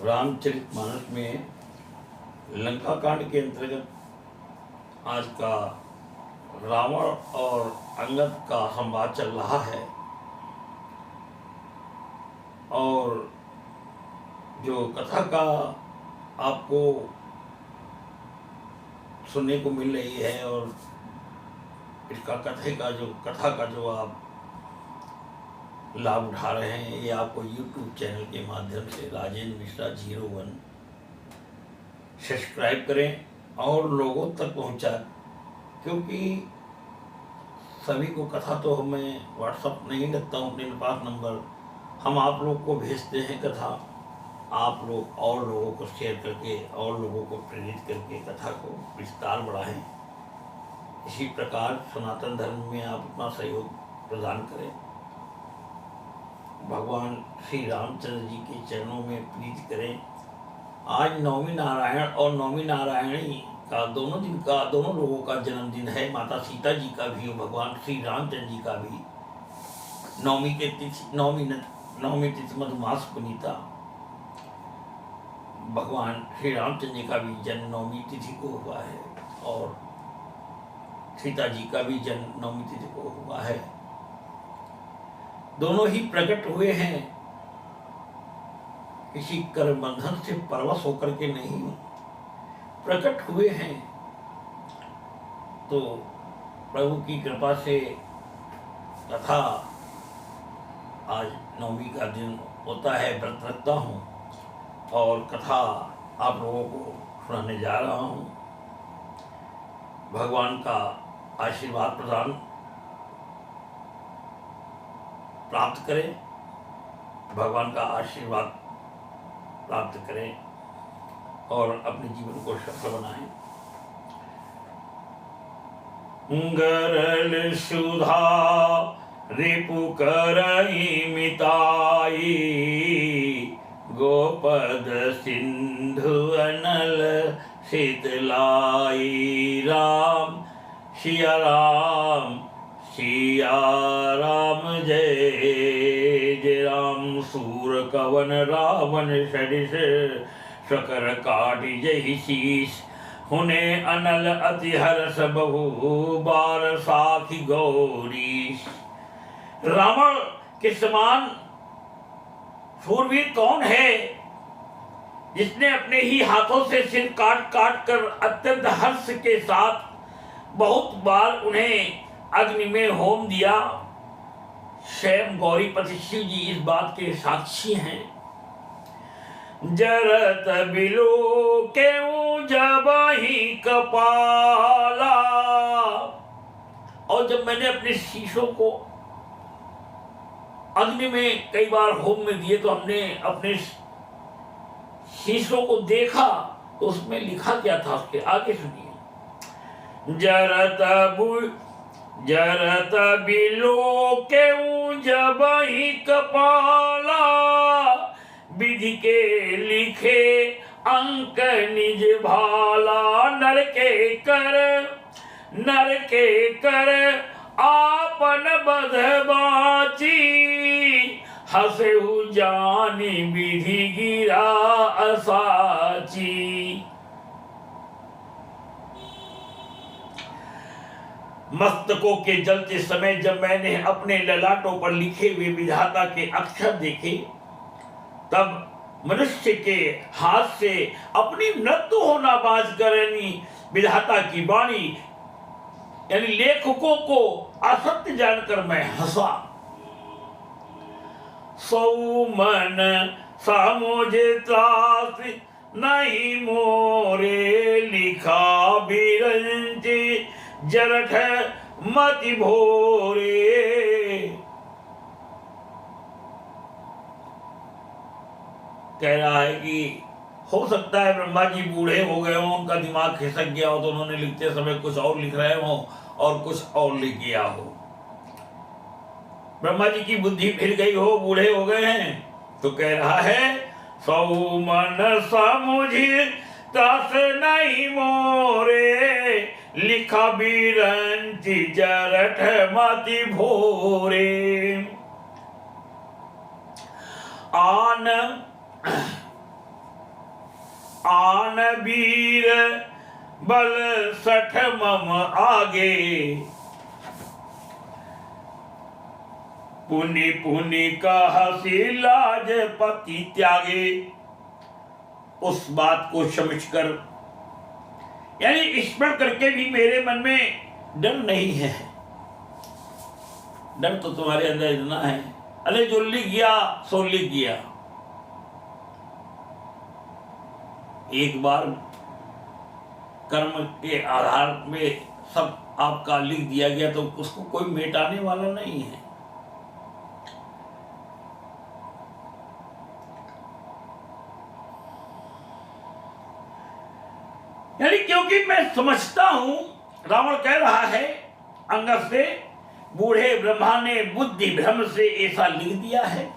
रामचरितमानस में लंका कांड के अंतर्गत आज का रावण और अंगद का संवाद चल रहा है और जो कथा का आपको सुनने को मिल रही है और इसका कथा का जो आप लाभ उठा रहे हैं ये आपको YouTube चैनल के माध्यम से राजेंद्र मिश्रा 01 सब्सक्राइब करें और लोगों तक पहुंचाएं, क्योंकि सभी को कथा तो हमें व्हाट्सअप नहीं लगता हूँ अपने पास नंबर, हम आप लोग को भेजते हैं कथा, आप लोग और लोगों को शेयर करके और लोगों को प्रेरित करके कथा को विस्तार बढ़ाएं। इसी प्रकार सनातन धर्म में आप अपना सहयोग प्रदान करें। भगवान श्री रामचंद्र जी के चरणों में प्रीति करें। आज नवमी नारायण और नवमी नारायणी का दोनों लोगों का जन्मदिन है। माता सीता जी का भी और भगवान श्री रामचंद्र जी का भी नवमी तिथि मधुमास पुनीता। भगवान श्री रामचंद्र जी का भी जन्म नवमी तिथि को हुआ है और सीता जी का भी जन्म नवमी तिथि को हुआ है। दोनों ही प्रकट हुए हैं, किसी कर्म बंधन से परवश होकर के नहीं प्रकट हुए हैं। तो प्रभु की कृपा से कथा आज नवमी का दिन होता है, व्रत रखता हूँ और कथा आप लोगों को सुनाने जा रहा हूँ। भगवान का आशीर्वाद प्राप्त करें, भगवान का आशीर्वाद प्राप्त करें और अपने जीवन को सफल बनाएं। गरल सुधा रिपु करई मिताई, गोपद सिंधु अनल शीतलाई। राम सिया राम जय जय राम। सूर कवन रावण सरिस, शकर काटि जहि शीस। हुने अनल अति हर्ष बहु, बार साखी गौरी। रावण के समान शूरवीर कौन है जिसने अपने ही हाथों से सिर काट काट कर अत्यंत हर्ष के साथ बहुत बार उन्हें अग्नि में होम दिया। स्वयं गौरीपति शिव जी इस बात के साक्षी हैं। जरत बिलो क्यों जबाही कपाला। और जब मैंने अपने शीशों को अग्नि में कई बार होम में दिए तो हमने अपने शीशों को देखा तो उसमें लिखा क्या था, उसके आगे सुनिए। जरत बिलो क्यों जबाही कपाला, विधि के लिखे अंक निज भाला। नर के कर आपन बध बाची, हसेहु जानी विधि गिरा असाची। मस्तकों के जलते समय जब मैंने अपने ललाटों पर लिखे हुए विधाता के अक्षर देखे, तब मनुष्य के हाथ से अपनी मृत्यु होना बाज करनी विधाता की वाणी यानी लेखकों को असत्य जानकर मैं हंसा। सौ मन सामोजे त्रास नहीं मोरे, लिखा बिरंजी जरठ मति भोरे। कह रहा है कि हो सकता है ब्रह्मा जी बूढ़े हो गए हों, उनका दिमाग खिसक गया हो तो उन्होंने लिखते समय कुछ और लिख रहे हों और कुछ और लिख गया हो। ब्रह्मा जी की बुद्धि फिर गई हो, बूढ़े हो गए हैं। तो कह रहा है सौ मन समुझी तस नहीं मोरे, लिखा बिरंची जरठ मति भोरे। आन वीर बल 60 मम आगे, पुनि पुनि कहसी लाज पति त्यागे। उस बात को समझकर, यानी स्मरण करके भी मेरे मन में डर नहीं है। डर तो तुम्हारे अंदर इतना है, अरे जो लिख गया सो लिख गया। एक बार कर्म के आधार में सब आपका लिख दिया गया तो उसको कोई मिटाने वाला नहीं है। यानी क्योंकि मैं समझता हूं, रावण कह रहा है अंगद से, बूढ़े ब्रह्मा ने बुद्धि भ्रम से ऐसा लिख दिया है।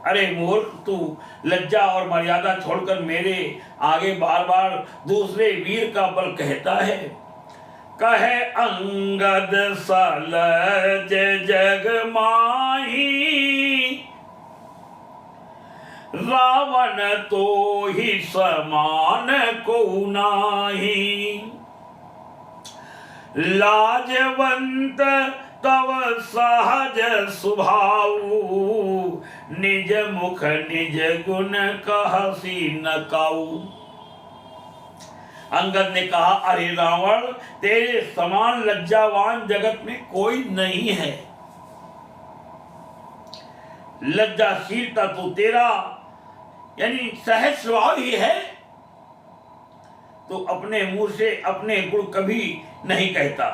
अरे मूर्ख, तू लज्जा और मर्यादा छोड़कर मेरे आगे बार बार दूसरे वीर का बल कहता है। कहे अंगद सलज जग माही, रावण तो ही समान को नाही। लाजवंत तव सहज स्वभाव, निज मुख निज गुण कहसी न काऊ। अंगद ने कहा, अरे रावण, तेरे समान लज्जावान जगत में कोई नहीं है। लज्जाशीलता तो तेरा यानी सहज स्वभाव ही है, तो अपने मुंह से अपने गुण कभी नहीं कहता।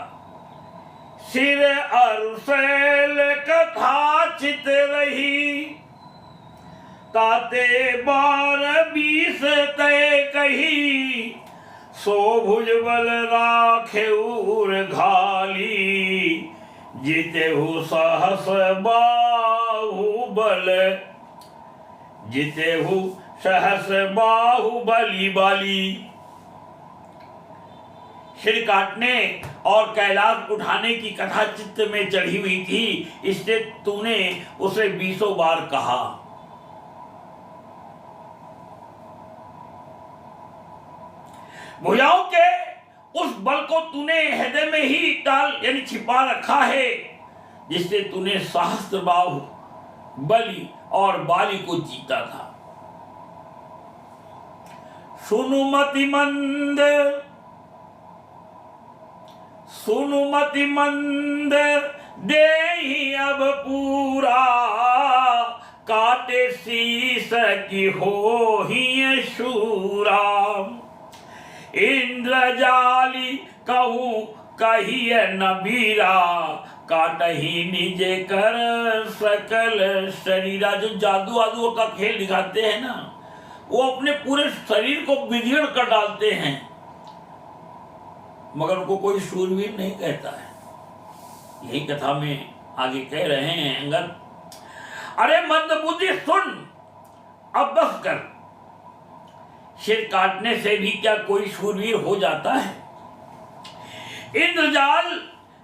सिर अरुशैल कथा चित रही, ताते 12-20 तय कही। सो भुजबल राखे उर घाली, जितेहु सहस बाहुबल, जितेहु सहस बाहुबली बाली। सिर काटने और कैलाश उठाने की कथा चित्त में चढ़ी हुई थी, इससे तूने उसे 20 बार कहा। भुजाओं के उस बल को तूने हृदय में ही डाल यानी छिपा रखा है, जिससे तूने सहस्त्र बाहु बलि और बाली को जीता था। सुनुमति मंद, सुनुमति मंद देहि अब पूरा, काटे शीस की हो ही शूरा। इंद्रजाली कहूँ कहिए नबीरा, काटही निजे कर सकल शरीरा। जो जादू आदू का खेल दिखाते हैं ना, वो अपने पूरे शरीर को बिगड़ कर डालते हैं, मगर उनको कोई शूरवीर नहीं कहता है। यही कथा में आगे कह रहे हैं अंगद, अरे मंदबुद्धि सुन, अब बस कर। सिर काटने से भी क्या कोई शूरवीर हो जाता है? इंद्रजाल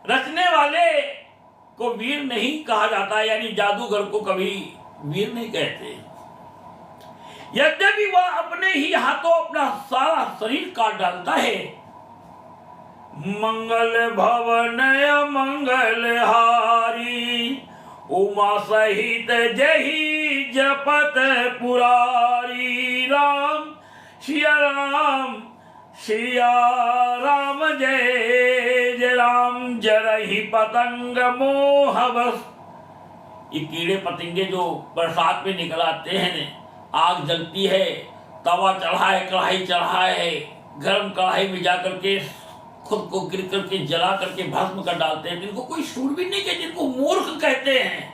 रचने वाले को वीर नहीं कहा जाता, यानी जादूगर को कभी वीर नहीं कहते। यद्यपि वह अपने ही हाथों अपना सारा शरीर काट डालता है। मंगल भवन मंगल हारी, उमा सहित जही जपत पुरारी। राम सिया राम, सिया राम जय जय राम। जरहि पतंग मोह बस। ये कीड़े पतंगे जो बरसात में निकल आते हैं, आग जलती है, तवा चढ़ा है, कढ़ाई चढ़ा है, गर्म कढ़ाई में जाकर के खुद को गिर करके जला करके भस्म कर डालते हैं, जिनको कोई शूरवीर नहीं कहते, जिनको मूर्ख कहते हैं।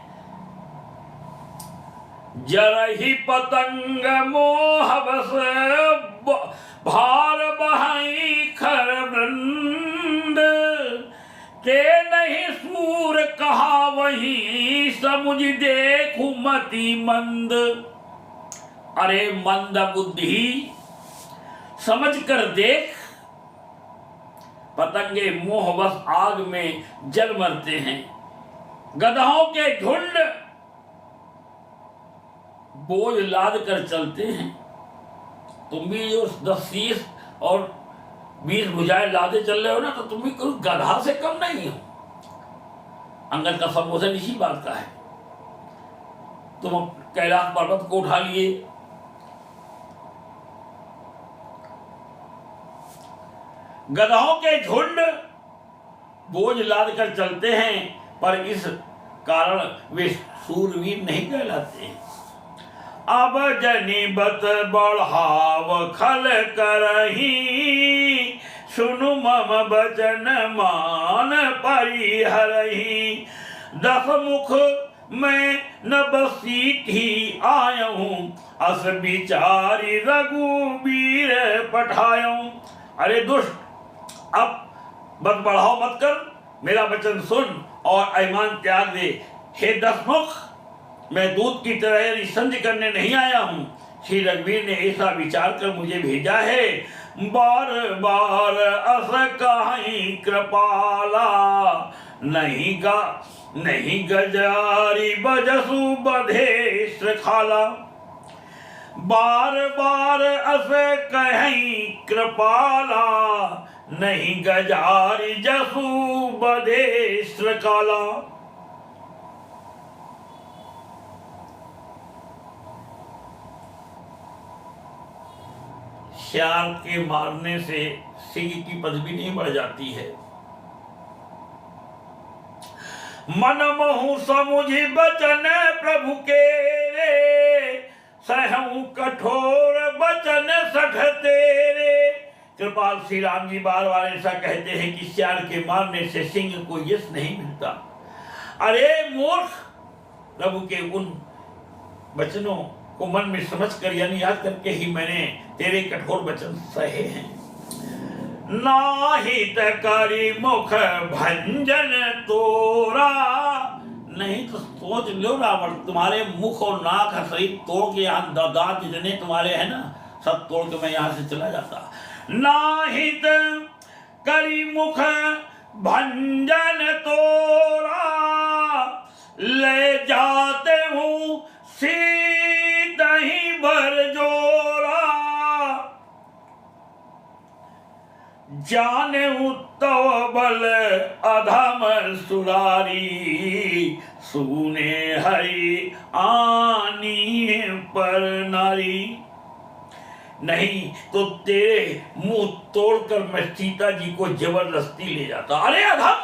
जरहि पतंग मोह बस, भार बहाई खर वृंद। के नहीं सूर कहा वही, समुझ देखू मति मंद। अरे मंद बुद्धि, समझ कर देख, पतंगे मोहवश आग में जल मरते हैं। गधाओं के झुंड बोझ लाद कर चलते हैं, तुम भी जो 10-30 और 20 भुजाएं लादे चल रहे हो ना, तो तुम भी कोई गधा से कम नहीं हो। अंगद का संबोधन इसी बात का है। तुम कैलाश पर्वत को उठा लिए, गधाओं के झुंड बोझ लाद कर चलते हैं, पर इस कारण वे सूरवीर नहीं कहलाते हैं। अब जनिबत बढ़ाव खल करही, सुनु मम बचन मान परिहरही। 10 मुख मैं न बसीठी आयऊं, अस बिचारी रघुबीर पठायूं। अरे दुष्ट, अब बद बढ़ाओ मत कर, मेरा वचन सुन और अभिमान त्याग दे। हे 10 मुख, मैं दूध की तरह संधि करने नहीं आया हूँ। श्री रघुवीर ने ऐसा विचार कर मुझे भेजा है। बार बार अस कहीं कृपाला, नहीं गजारी बजसु बधे खाला। बार बार अस कहीं कृपाला, नहीं गजारी जसु बधे काला। श्याल के मारने से सिंह की पदवी नहीं बढ़ जाती है। मन मोहु समुझि बचन प्रभु के रे, सहूं कठोर बचन सठ तेरे। कृपाल श्री राम जी बार बार ऐसा कहते हैं कि श्याल के मारने से सिंह को यश नहीं मिलता। अरे मूर्ख, प्रभु के उन वचनों को मन में समझ कर यानी याद करके ही मैंने तेरे कठोर वचन सहे हैं। नाहित करी मुख भंजन तोरा, नहीं तो सोच लो रावण, तुम्हारे मुख और नाक शरीर तोड़ के, यहाँ दांत जितने तुम्हारे हैं ना, सब तोड़ के मैं यहाँ से चला जाता। नाहित करी मुख भंजन तोरा, ले जाते हूँ सीधही भर जोरा। जाने तव बल अधम सुरारी, सुने हरि आनी पर नारी। नहीं तो तेरे मुंह तोड़कर मैं सीता जी को जबरदस्ती ले जाता। अरे अधम,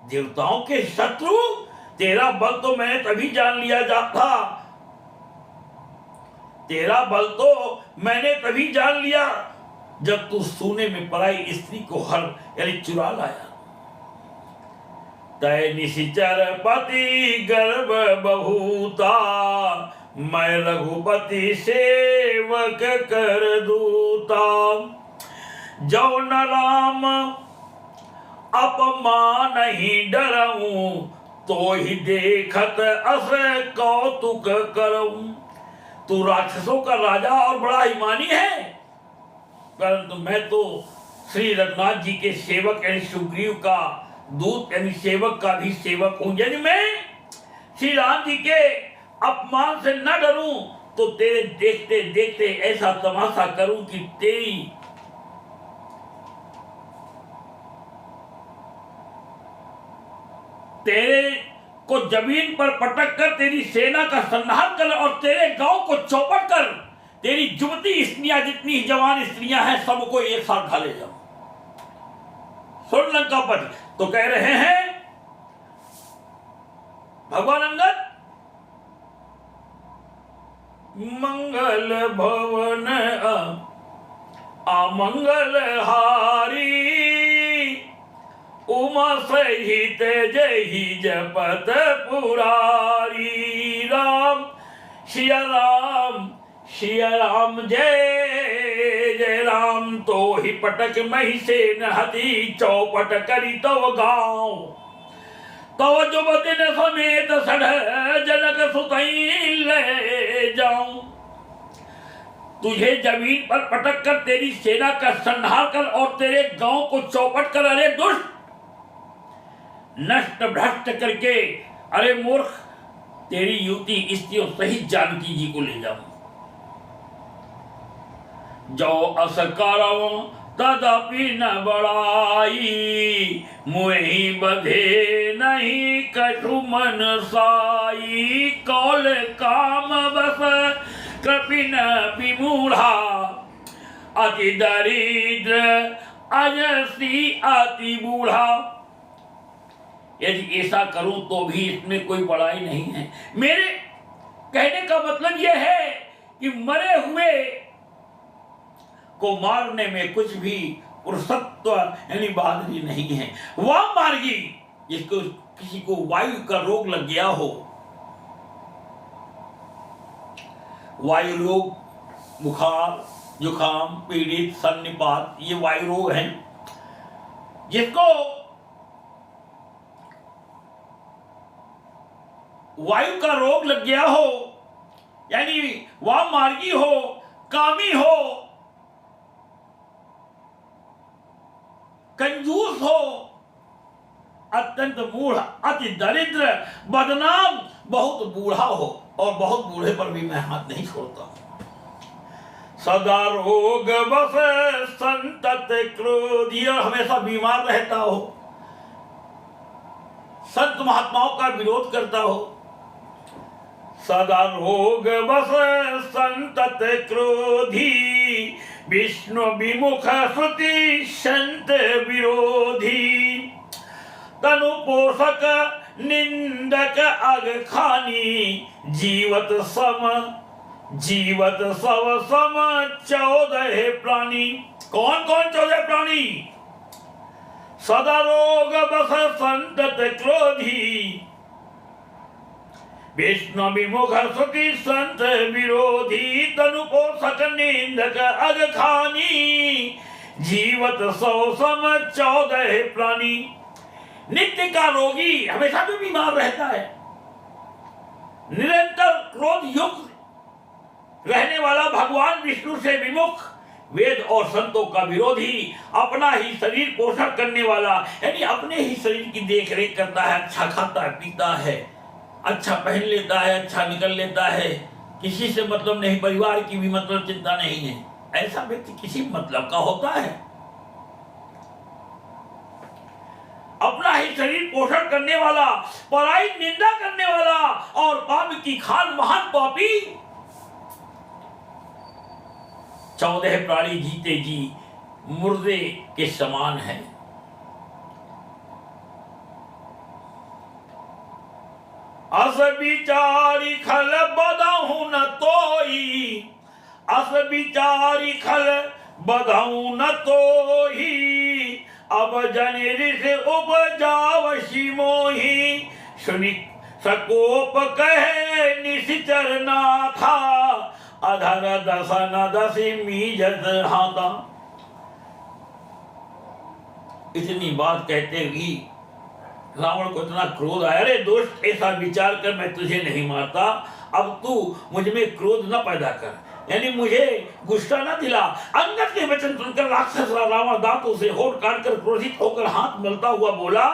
देवताओं के शत्रु, तेरा बल तो मैंने तभी जान लिया जाता, तेरा बल तो मैंने तभी जान लिया जब तू सोने में पराई स्त्री को हर यानी चुरा लाया। तय निशिचर पति गर्भ बहुता, मैं रघुपति सेवक कर दूता। जो न राम अपमान ही डरऊं, तो ही देखत अस कौतुक करऊं। तू राक्षसों का राजा और बड़ा अभिमानी है, परंतु मैं तो श्री रघुनाथ जी के सेवक यानी सुग्रीव का दूत यानी सेवक का भी सेवक हूं। यदि मैं श्री राम जी के अपमान से न डरूं, तो तेरे देखते देखते ऐसा तमाशा करूं कि तेरे को जमीन पर पटक कर तेरी सेना का संहार कर और तेरे गांव को चौपट कर तेरी युवती स्त्रियां, जितनी जवान स्त्रियां हैं, सबको एक साथ खा ले जाऊं। सुन लंकापति, तो कह रहे हैं भगवान अंगद, मंगल भवन अमंगल हारी, उमा सहित जही जपत पुरारी। राम सिया राम, सिया राम जय जय राम। तो ही पटक मही से नहती, चौपट करी तव गाँव। तव जुबती न समेत सढ़, जनक सुतई ले जाऊं। तुझे जमीन पर पटक कर तेरी सेना का संहार कर और तेरे गांव को चौपट कर, अरे दुष्ट, नष्ट भ्रष्ट करके, अरे मूर्ख, तेरी युति स्त्रियों सहित जानकी जी को ले जाऊं। जो अस करव तदपि न बड़ाई, मुहि बधे नहीं कछु मन साई। कौल काम बस कृपिन विमूढ़ा, अति दरिद्र अजसी अति बूढ़ा। यदि ऐसा करूं तो भी इसमें कोई बड़ाई नहीं है। मेरे कहने का मतलब यह है कि मरे हुए को मारने में कुछ भी पुरुषत्व यानी बहादुरी नहीं है। वह मार्गी जिसको किसी को वायु का रोग लग गया हो, वायु रोग, बुखार, जुखाम, पीड़ित, सन्निपात, ये वायु रोग हैं। जिसको वायु का रोग लग गया हो, यानी वह मार्गी हो, कामी हो, कंजूस हो, अत्यंत मूढ़, अति दरिद्र, बदनाम, बहुत बूढ़ा हो, और बहुत बूढ़े पर भी मैं हाथ नहीं छोड़ता हूं। सदा रोग बस संतत क्रोधी, हमेशा बीमार रहता हो, संत महात्माओं का विरोध करता हो। सदा रोग बस संतत क्रोधी, विष्णु विमुख श्रुति संत विरोधी। तनु पोषक निंदक अग खानी, जीवत सब सम 14 प्राणी। कौन कौन 14 प्राणी? सदा रोग बस संतत क्रोधी, विष्णु विमुख श्रुति संत विरोधी। तनु पोषक निंदक अग खानी, जीवत 100 सम 14 प्राणी। नित्य का रोगी हमेशा भी बीमार रहता है, निरंतर क्रोध युक्त रहने वाला, भगवान विष्णु से विमुख, वेद और संतों का विरोधी, अपना ही शरीर पोषण करने वाला, यानी अपने ही शरीर की देख रेख करता है, अच्छा खाता पीता है, अच्छा पहन लेता है, अच्छा निकल लेता है, किसी से मतलब नहीं, परिवार की भी मतलब चिंता नहीं है। ऐसा व्यक्ति किसी मतलब का होता है। अपना ही शरीर पोषण करने वाला, पराई निंदा करने वाला और पाप की खान महान पापी। 14 प्राणी जीते जी मुर्दे के समान है। अस बिचारी खल बदहु न तोई, अस बिचारी खल बदहु न तोही। अब जनि ऋष उपजावशी मोही, सुनि सकोप कहे निश्चर नाथा। अधर दसन दसी मीजत हाथा। इतनी बात कहते हुए रावण को इतना क्रोध आया, अरे दोस्त ऐसा विचार कर, मैं तुझे नहीं मारता, अब तू मुझ में क्रोध न पैदा कर, यानी मुझे गुस्सा न दिला। अंगद के वचन सुनकर राक्षस रावण दांतों से होठ काटकर क्रोधित होकर हाथ मलता हुआ बोला,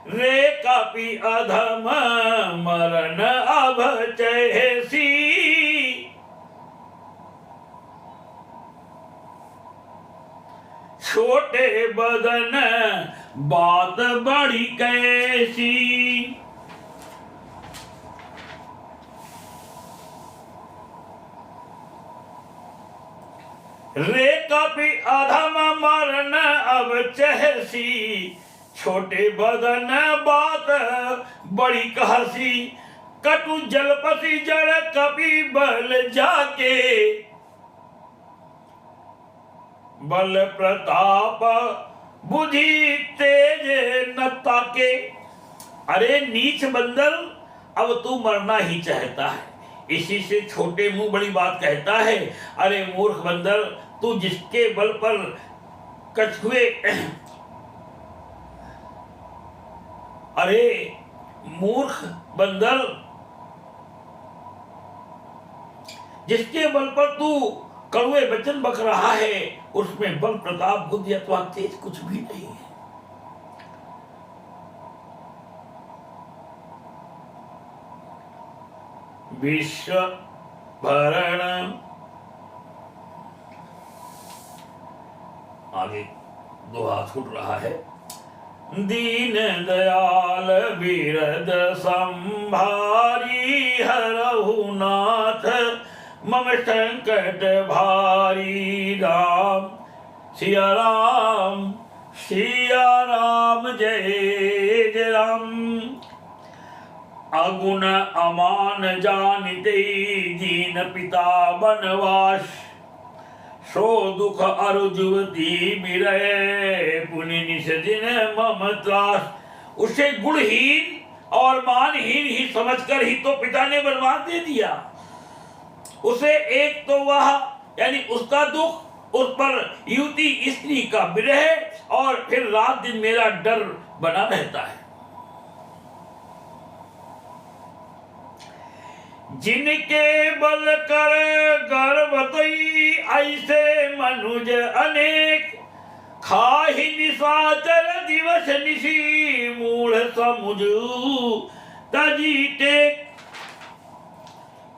रे कपि अधम मरण अब चहेसी। छोटे बदन बात बड़ी कैसी। रे कपि अधम मरण अब चहसी। छोटे बदन बात बड़ी कहसी। कटु जलपति जड़ कपि बल जाके। बल प्रताप बुद्धि तेज न ताके। अरे नीच बंदर, अब तू मरना ही चाहता है, इसी से छोटे मुंह बड़ी बात कहता है। अरे मूर्ख बंदर, तू जिसके बल पर कछुए, अरे मूर्ख बंदर, जिसके बल पर तू कड़वे वचन बक रहा है, उसमें बल प्रताप बुद्धि अथवा तेज कुछ भी नहीं है। विश्व भरण। आगे दोहा छूट रहा है। दीन दयाल बिरद संभारी हरहु नाथ मम संकट भारी। राम सिया राम सिया राम जय जय राम। अगुण अमान जानिते दीन पिता बनवास। सो दुख अरु जुवती बिरहे पुनि निश दिन मम त्रास। उसे गुणहीन और मानहीन ही समझकर ही तो पिता ने बर्बाद दे दिया उसे। एक तो वह यानी उसका दुख, उस पर युवती स्त्री का विरह, और फिर रात दिन मेरा डर बना रहता है। जिनके बल कर गर्भतई ऐसे मनुज अनेक। खाहि निशाचर दिवस निशी मूढ़ समुझू तजीते।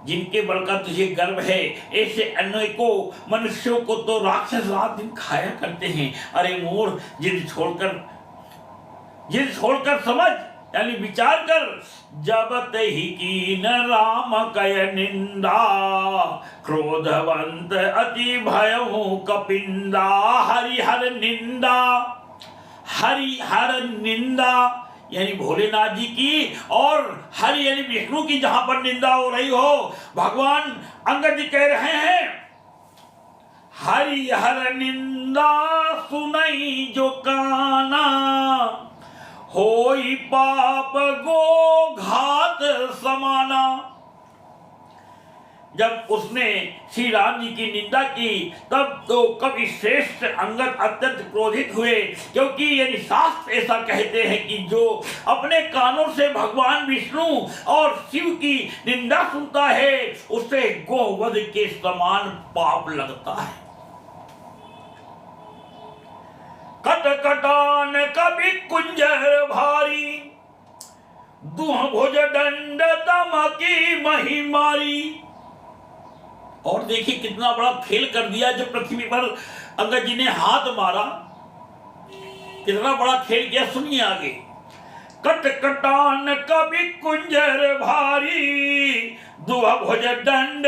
जिनके बल का तुझे गर्व है, ऐसे अनेकों मनुष्यों को तो राक्षस रात दिन खाया करते हैं। अरे मूढ़, जिद छोड़कर समझ यानी विचार कर। जब तही की न राम कय निंदा। क्रोधवंत अति भयहु कपिंदा। हरिहर निंदा, हरिहर निंदा यानी भोलेनाथ जी की, और हरि यानी विष्णु की जहां पर निंदा हो रही हो। भगवान अंगद जी कह रहे हैं हरिहर निंदा सुनई जो काना। होई पाप गो घात समाना। जब उसने श्री राम जी की निंदा की तब तो कवि श्रेष्ठ अंगद अत्यंत क्रोधित हुए, क्योंकि ये शास्त्र ऐसा कहते हैं कि जो अपने कानों से भगवान विष्णु और शिव की निंदा सुनता है उसे गोवध के समान पाप लगता है। कटकटान कवि कुंजर भारी। दुह भुज दंड तमकी महिमारी। और देखिए कितना बड़ा खेल कर दिया जब पृथ्वी पर अंगद जी ने हाथ मारा, कितना बड़ा खेल किया। सुनिए आगे। कटकटान कवि कुंजर भारी। दुह भुज दंड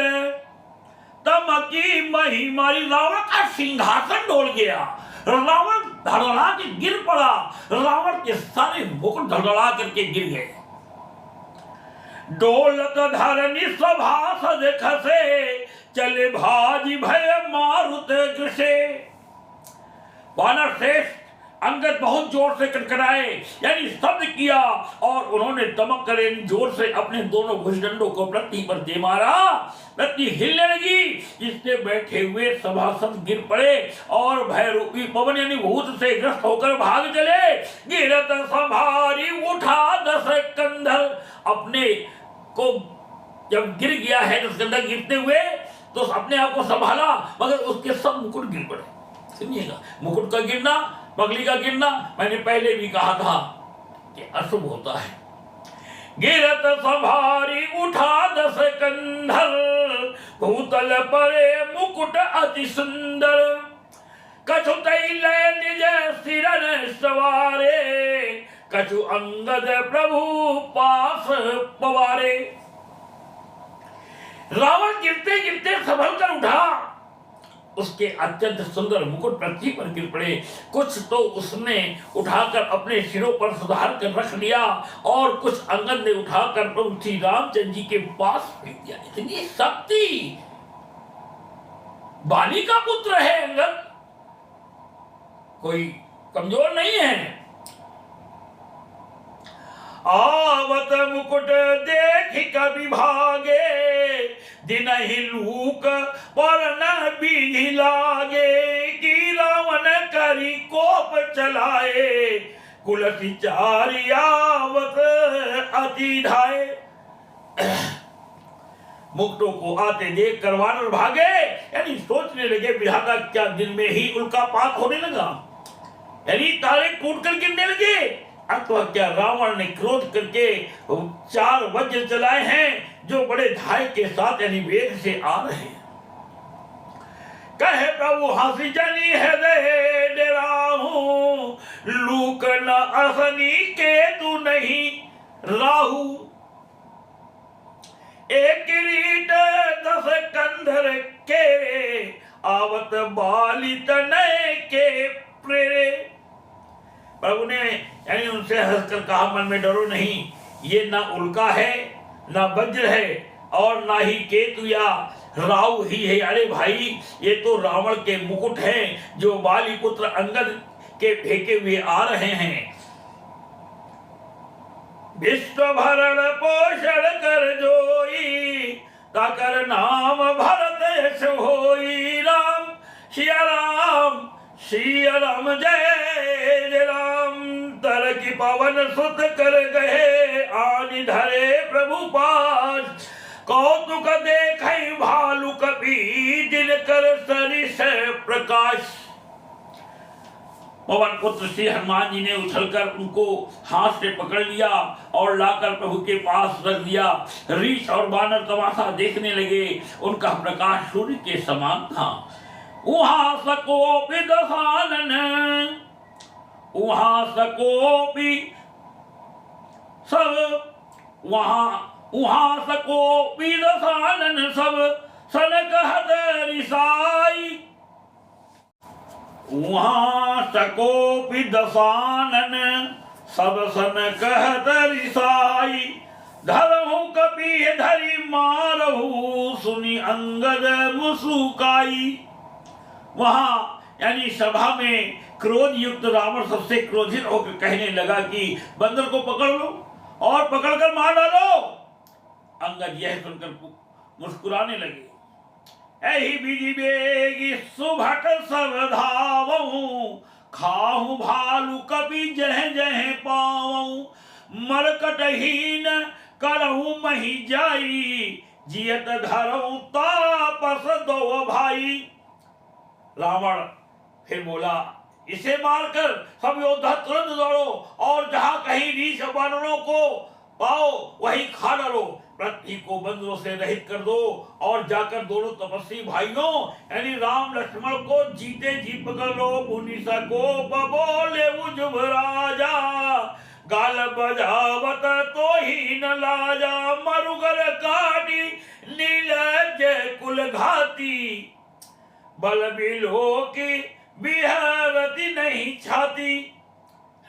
तमकी महिमारी। रावण का सिंहासन डोल गया, रावण धड़धड़ा के गिर पड़ा, रावण के सारे मुकुट धड़धड़ा करके गिर गए। डोलत धरनी सभासद खसे। चले भाजी भय मारुत कृषे। वानर श्रेष्ठ अंगद बहुत जोर से कड़कड़ाए यानी शब्द किया, और उन्होंने दमक कर जोर से अपने दोनों भुजदंडों को पृथ्वी पर दे मारा। पृथ्वी हिलने लगी, जिससे बैठे हुए सभासद गिर पड़े और भय रूपी पवन यानी भूत से ग्रस्त होकर भाग चले। गिरत संभारी उठा 10 कंधर। अपने को जब गिर गया है 10 कंधर गिरते हुए तो अपने आप को संभाला, मगर उसके सब मुकुट गिर पड़े। सुनिएगा, मुकुट का गिरना, पगली का गिरना मैंने पहले भी कहा था कि अशुभ होता है। गिरत संभारी उठा 10 कंधर। भूतल परे मुकुट अति सुंदर। कछु तैले निज सिरन सवारे। कछु अंगद प्रभु पास पवारे। रावण गिरते गिरते संभल कर उठा, उसके अत्यंत सुंदर मुकुट पृथ्वी पर गिर पड़े। कुछ तो उसने उठाकर अपने सिरों पर सुधार कर रख लिया, और कुछ अंगद ने उठाकर प्रभु श्री रामचंद्र जी के पास फेंक दिया। इतनी शक्ति, बाली का पुत्र है अंगद, कोई कमजोर नहीं है। आवत मुकुट देखि कवि भागे। दिन ही लूक पर न बीधि लागे। कि रावण करी कोप चलाए। कुलसी चारि आवत अति धाये। मुकुटों को आते देख कर वानर भागे, यानी सोचने लगे विधाता क्या दिन में ही उल्कापात होने लगा, यानी तारे टूट कर गिरने लगे। अथवा क्या रावण ने क्रोध करके 4 वज्र चलाए हैं जो बड़े धाय के साथ यानी वेग से आ रहे हैं। कहे प्रभु हंसी जनी है दे डराहू, लूक न असनी के तू नहीं राहू, एक किरीट 10 कंधर के आवत बाली तनय के प्रेरे। प्रभु ने यानी उनसे हंसकर कहा मन में डरो नहीं, ये ना उल्का है ना वज्र है और ना ही केतु या राहु ही है। अरे भाई ये तो रावण के मुकुट हैं जो बाली पुत्र अंगद के फेंके हुए आ रहे हैं। विश्व भरण पोषण कर जोई, ताकर नाम भरत यश होई। राम सिया राम सिया राम जय जय राम, तर की पवन सुत कर गए आनि धरे प्रभु पास। कौतुक देखै भालु कपि दिन कर सरिस प्रकाश। पवन पुत्र श्री हनुमान जी ने उछलकर उनको हाथ से पकड़ लिया और लाकर प्रभु के पास रख दिया। रीछ और बानर तमाशा देखने लगे, उनका प्रकाश सूर्य के समान था। वहां सकोपि दशानन, वहां सकोपि सब, वहां सकोपि दशानन सब सनक हद रिसाई। वहां सकोपि दशानन सब सनक हद रिसाई। धरहु कपि धरि मारहु, सुनि अंगद मुसुकाई। वहां यानी सभा में क्रोध युक्त रावण सबसे क्रोधित होकर कहने लगा कि बंदर को पकड़ लो और पकड़कर मार डालो। अंगद यह सुनकर मुस्कुराने लगे। एहि विधि बेगी सुभट सब धावऊं, खाहु भालु कपि जह जह पावऊं। मरकटहीन करहु मही जाई, जियत धरऊं तापस दो भाई। रावण फिर बोला इसे मारकर सब योद्धा तुरंत दौड़ो और जहां कहीं रीछ बानरों को पाओ वहीं खा डालो। पृथ्वी को बंदरों से रहित कर दो और जाकर दोनों तपस्वी भाइयों यानी राम लक्ष्मण को जीते जी पकड़ लो। मुनि सको बोले उजुब राजा, गाल बजावत तो ही न लाजा। मरुगर काटी नीलज कुल घाती, बल बिलो की बिहरती नहीं छाती।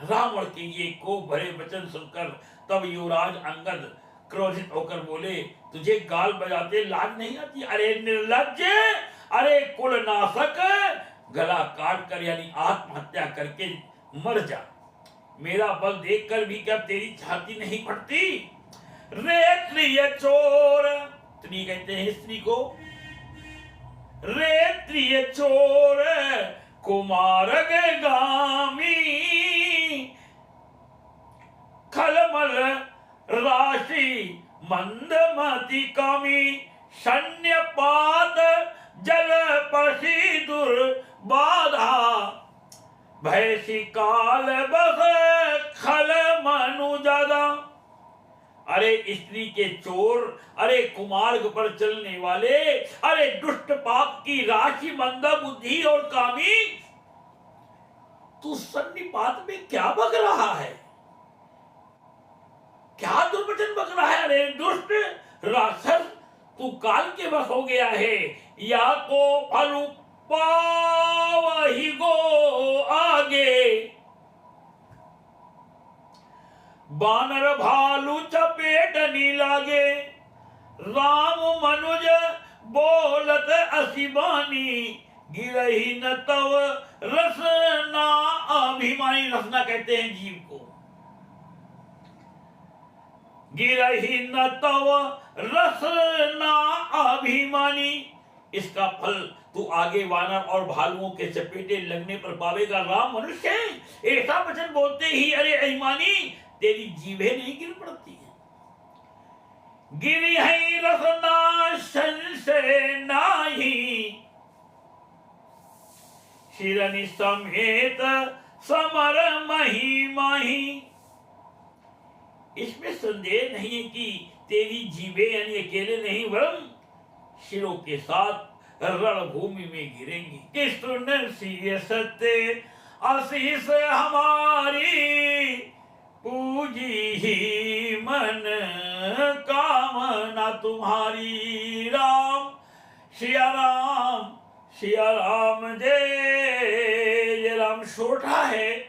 रावण के ये को भरे वचन सुनकर तब युवराज अंगद क्रोधित होकर बोले तुझे गाल बजाते लाज नहीं आती? अरे निर्लज्ज, अरे कुलनाशक, गला काट कर यानी आत्महत्या करके मर जा। मेरा बल देखकर भी क्या तेरी छाती नहीं फटती? रे त्रिय चोर, त्रि कहते हैं स्त्री को, रे त्रिय चोर कुमारग गामी। खलमल राशि मंदमति कामी, सन्यपात जल पसी दुर्बाधा। भैसी काल बस खल मनु ज्यादा। अरे स्त्री के चोर, अरे कुमार्ग पर चलने वाले, अरे दुष्ट पाप की राशि, मंदा बुद्धि और कामी, तू सन्निपात में क्या बक रहा है? क्या दुर्वचन बक रहा है? अरे दुष्ट राक्षस, तू काल के बस हो गया है। या को फलु पावहि गो आगे, बानर भालू चपेट नी लागे। राम मनुज बोलत असिबानी, गिरही न तव रसना अभिमानी। रसना कहते हैं जीव को। गिरही न तव रसना अभिमानी, इसका फल तू आगे वानर और भालुओं के चपेटे लगने पर पावेगा। राम मनुष्य है ऐसा वचन बोलते ही अरे अभिमानी तेरी जीभें नहीं गिर पड़ती है। गिरी है रसना संशय नाही, शिरनि समेत समर मही माही। इसमें संदेह नहीं है कि तेरी जीवे यानी अकेले नहीं वरन शिरों के साथ रणभूमि में गिरेंगी। कि सुन सिय सत्य आशीष हमारी, पूजी ही मन कामना तुम्हारी। राम सिया राम जय राम। सोठा है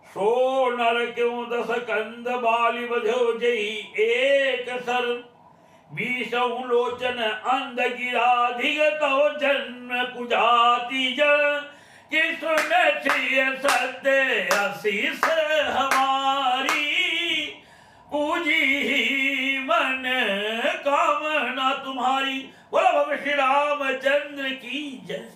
सो नर क्यों दस कंद बाली बध्यो जई एक सर। बीसों लोचन अंध गिराधिक तव जन्म कुजाति जन। कि सुन सिय सत्य आशीष हमारी, पूजी ही मन कामना तुम्हारी। बोला भगवान श्री रामचंद्र की जय।